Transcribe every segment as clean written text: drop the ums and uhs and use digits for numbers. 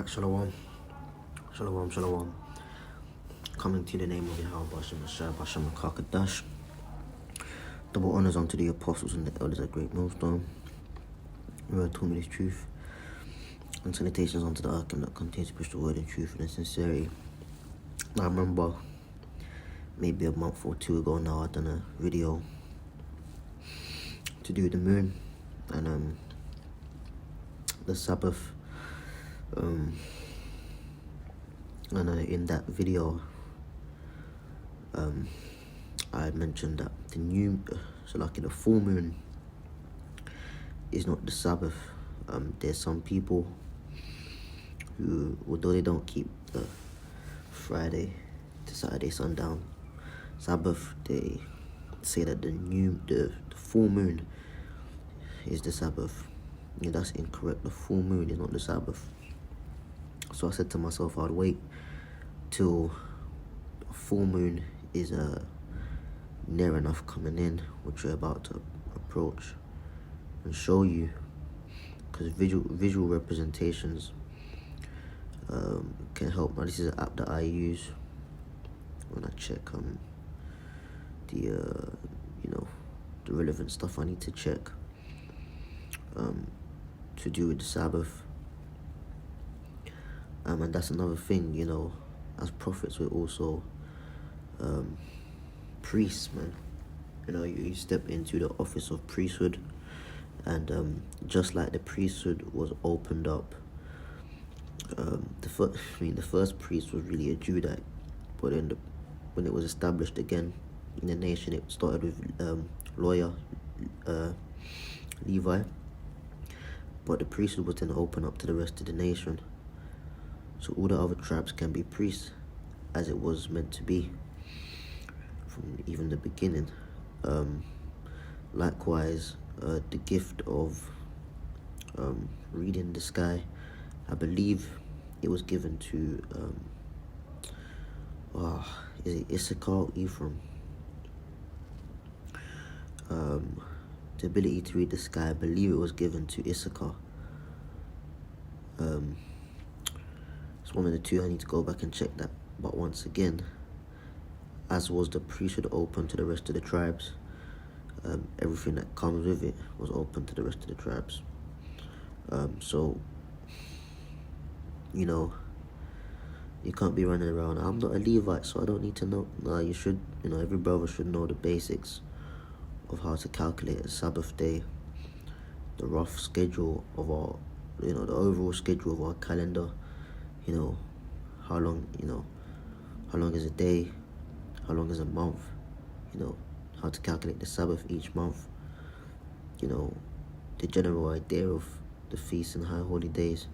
Shalom, shalom, shalom. Coming to the name of Yahweh Bashem Messiah Bashem Kakadash. Double honors unto the apostles and the elders at Great Millstone. Word told me this truth. And salutations unto the Arkham that continues to push the word in truth and in sincerity. I remember maybe a month or two ago now I done a video to do with the moon and the Sabbath. In that video, I mentioned that the full moon is not the Sabbath. There's some people who, although they don't keep the Friday to Saturday sundown Sabbath, they say that the full moon is the Sabbath. Yeah, that's incorrect. The full moon is not the Sabbath. So I said to myself, I'd wait till full moon is near enough coming in, which we're about to approach, and show you, because visual representations can help. Now this is an app that I use when I check the relevant stuff I need to check to do with the Sabbath. And that's another thing, as prophets we're also priests, man. You step into the office of priesthood, and just like the priesthood was opened up, the first priest was really a Judite, but when it was established again in the nation, it started with lawyer Levi, but the priesthood was then opened up to the rest of the nation. So all the other tribes can be priests, as it was meant to be from even the beginning. Likewise, the gift of reading the sky, I believe it was given to is it Issachar or Ephraim? The ability to read the sky, I believe it was given to Issachar. It's one of the two. I need to go back and check that. But once again, as was the priesthood open to the rest of the tribes, everything that comes with it was open to the rest of the tribes. So, you can't be running around, I'm not a Levite, so I don't need to know. No, you should, every brother should know the basics of how to calculate a Sabbath day, the rough schedule of our, the overall schedule of our calendar, how long is a day, how long is a month, how to calculate the Sabbath each month, the general idea of the feasts and high holy days.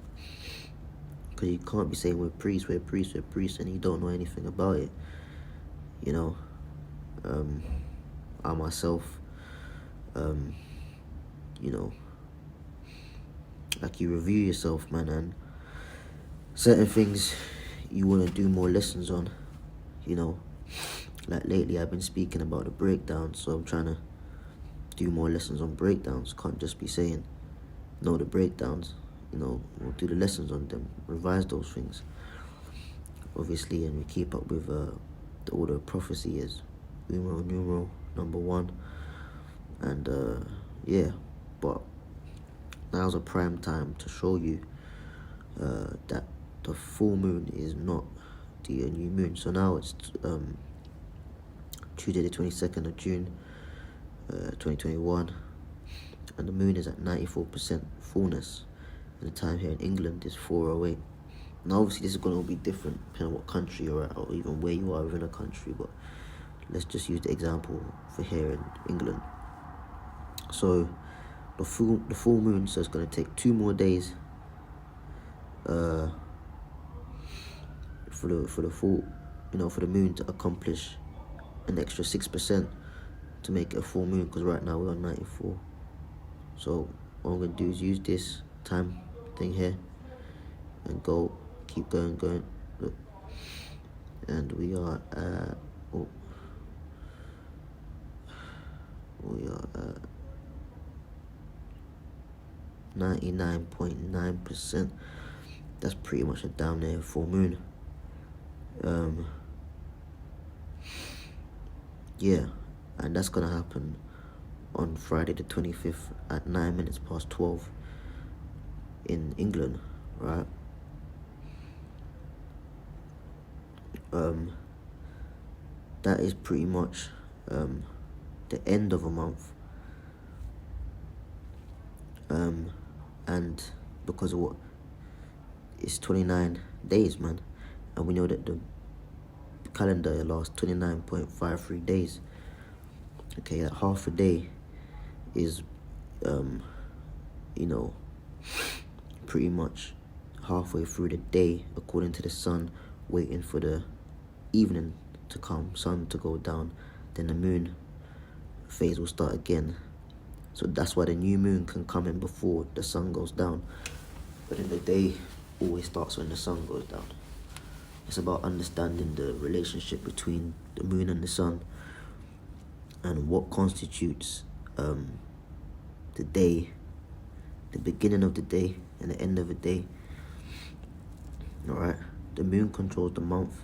Because you can't be saying we're priests, and you don't know anything about it. I myself, like, you review yourself, man, and certain things you want to do more lessons on, like lately I've been speaking about the breakdowns, so I'm trying to do more lessons on breakdowns. Can't just be saying know the breakdowns, we'll do the lessons on them, revise those things, obviously, and we keep up with the order of prophecy is numeral number 1, and but now's a prime time to show you that the full moon is not the new moon. So now it's Tuesday the 22nd of June 2021, and the moon is at 94% fullness, and the time here in England is 4:08. Now obviously this is going to be different depending on what country you're at, or even where you are within a country, but let's just use the example for here in England. So the full moon, so it's going to take 2 more days for the full, for the moon to accomplish an extra 6% to make it a full moon, because right now we're on 94. So what I'm going to do is use this time thing here and keep going, look, and we are at 99.9%. that's pretty much a damn near full moon. Yeah, and that's gonna happen on Friday the 25th at 9 minutes past 12 in England, right? That is pretty much the end of a month. And because of what, it's 29 days, man, and we know that the calendar lasts 29.53 days. Okay, that half a day is pretty much halfway through the day according to the sun, waiting for the evening to come, sun to go down, then the moon phase will start again. So that's why the new moon can come in before the sun goes down, but then the day always starts when the sun goes down. It's about understanding the relationship between the moon and the sun and what constitutes the day, the beginning of the day and the end of the day. Alright, the moon controls the month.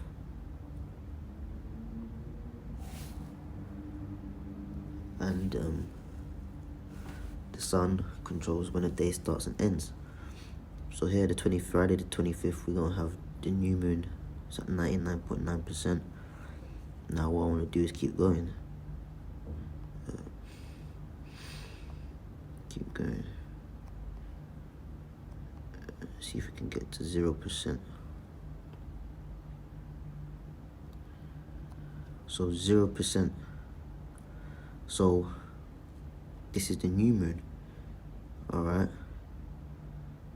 And the sun controls when the day starts and ends. So here, Friday the 25th, we're going to have the new moon. It's at 99.9%. Now what I want to do is keep going. Keep going. See if we can get to 0%. So 0%. So this is the new moon. Alright.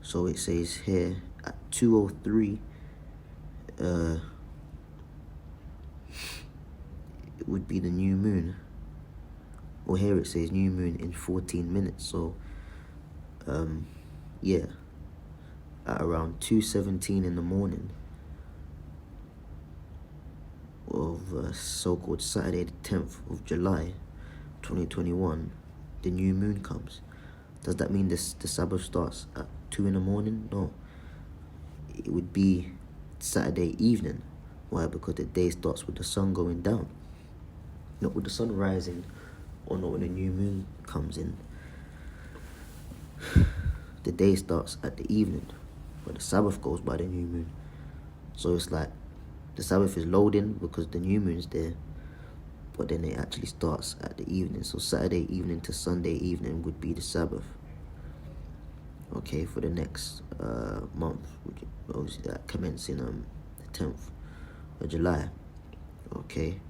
So it says here at 2:03 it would be the new moon. Or here it says new moon in 14 minutes. So yeah, at around 2:17 in the morning of so-called Saturday the 10th of July 2021, the new moon comes. Does that mean the Sabbath starts at 2 in the morning? No, it would be Saturday evening. Why? Because the day starts with the sun going down, not with the sun rising, or not when the new moon comes in. The day starts at the evening, but the Sabbath goes by the new moon. So it's like the Sabbath is loading because the new moon's there, but then it actually starts at the evening. So Saturday evening to Sunday evening would be the Sabbath. Okay, for the next month, which obviously that commencing the 10th of July. Okay,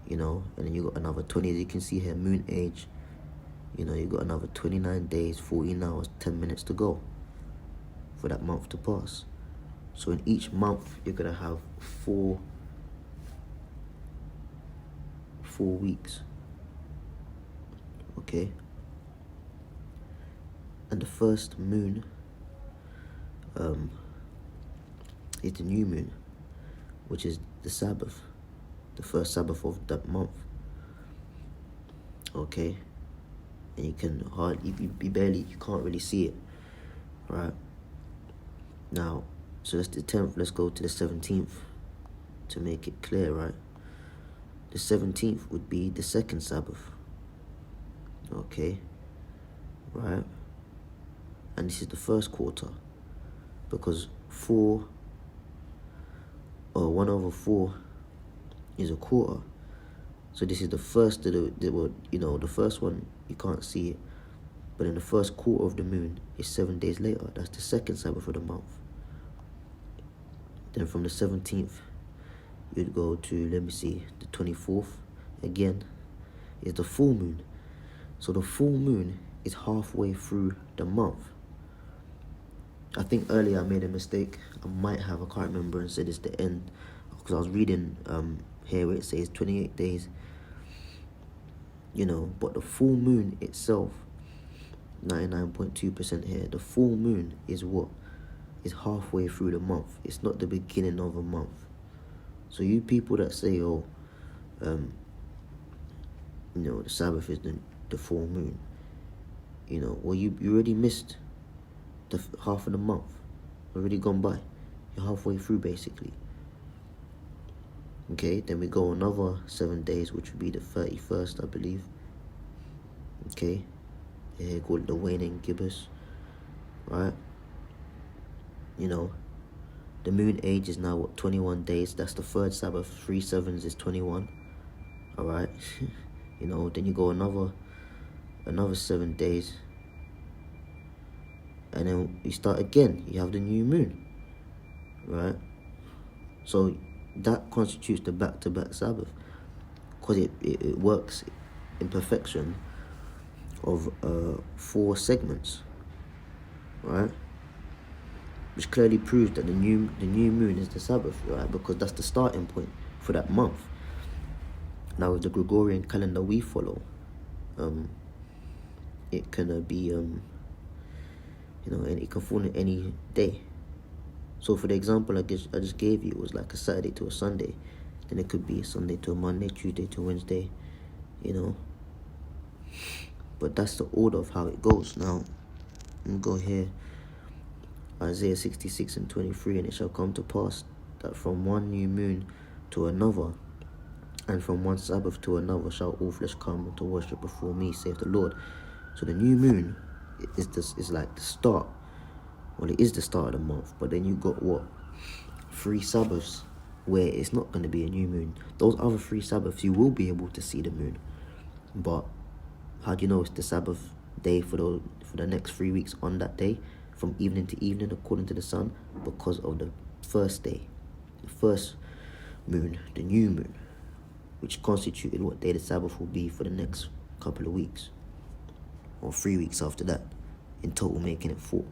and then you got another 20, as you can see here, moon age. You got another 29 days, 14 hours, 10 minutes to go for that month to pass. So in each month, you're gonna have four weeks. Okay. And the first moon is the new moon, which is the Sabbath, the first Sabbath of that month. Okay. And you can hardly, you can't really see it, right? Now, so that's the 10th. Let's go to the 17th to make it clear, right? The 17th would be the second Sabbath. Okay, right? And this is the first quarter, because 1/4 is a quarter. So this is the first of the first one, you can't see it, but in the first quarter of the moon is 7 days later. That's the second Sabbath of the month. Then from the 17th, you'd go to, let me see, the 24th again is the full moon. So the full moon is halfway through the month. I think earlier I made a mistake. I can't remember, and said it's the end, because I was reading here where it says 28 days, but the full moon itself, 99.2% here, the full moon is what? Is halfway through the month. It's not the beginning of a month. So you people that say, the Sabbath is the full moon, well, you already missed the half of the month. already gone by. You're halfway through, basically. Okay, then we go another 7 days, which would be the 31st, I believe. Okay, yeah, called it the waning gibbous, right? You know, the moon age is now, 21 days. That's the third Sabbath. 3 sevens is 21. All right. You know, then you go another 7 days. And then you start again. You have the new moon. Right? So that constitutes the back-to-back Sabbath. Because it works in perfection of 4 segments. Right? Which clearly proves that the new moon is the Sabbath, right? Because that's the starting point for that month. Now, with the Gregorian calendar we follow, it can be, and it can fall in any day. So, for the example I just gave you, it was like a Saturday to a Sunday. Then it could be a Sunday to a Monday, Tuesday to a Wednesday, But that's the order of how it goes. Now, I'm going to go here. Isaiah 66 and 23, and it shall come to pass that from one new moon to another, and from one Sabbath to another, shall all flesh come to worship before me, saith the Lord. So the new moon is like the start. Well, it is the start of the month, but then you got 3 Sabbaths where it's not going to be a new moon. Those other 3 Sabbaths, you will be able to see the moon. But how do you know it's the Sabbath day for the next 3 weeks on that day? From evening to evening, according to the sun, because of the first day, the first moon, the new moon, which constituted what day the Sabbath will be for the next couple of weeks, or 3 weeks after that, in total making it 4.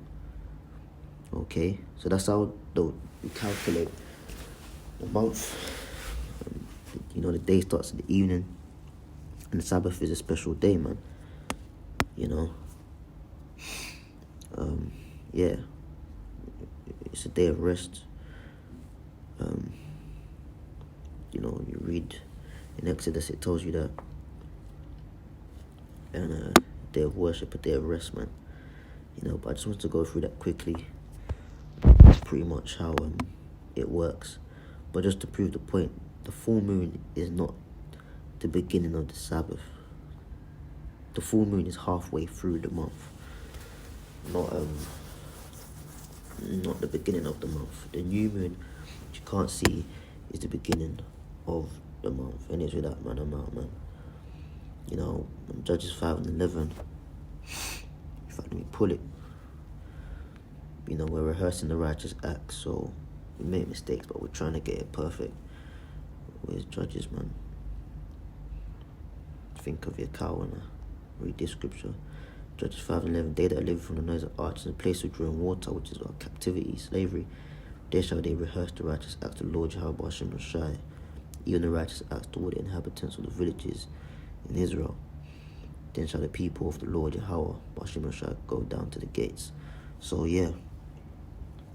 Okay, so that's how we calculate the month. The day starts in the evening, and the Sabbath is a special day, man. Yeah, it's a day of rest. You read in Exodus, it tells you that, and a day of worship, a day of rest, man. But I just want to go through that quickly. That's pretty much how it works. But just to prove the point, the full moon is not the beginning of the Sabbath. The full moon is halfway through the month, not the beginning of the month. The new moon, which you can't see, is the beginning of the month. And it's with that, man, I'm out, man. Judges 5 and 11. In fact, let me pull it. We're rehearsing the righteous acts, so we make mistakes, but we're trying to get it perfect. Where's Judges, man? Think of your cow and read this scripture. Judges 5 and 11. They that live from the noise of arts in the place of drawing water, which is our captivity, slavery, there shall they rehearse the righteous acts of the Lord Jehovah Hashem Shai, even the righteous acts toward the inhabitants of the villages in Israel. Then shall the people of the Lord Yahweh Hashem Shai go down to the gates. So yeah,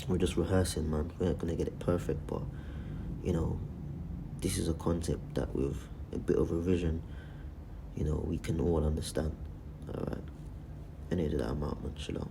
we're just rehearsing, man. We're not gonna get it perfect, but this is a concept that with a bit of revision, we can all understand. Alright. Anyway, that I'm out, man. Shalom.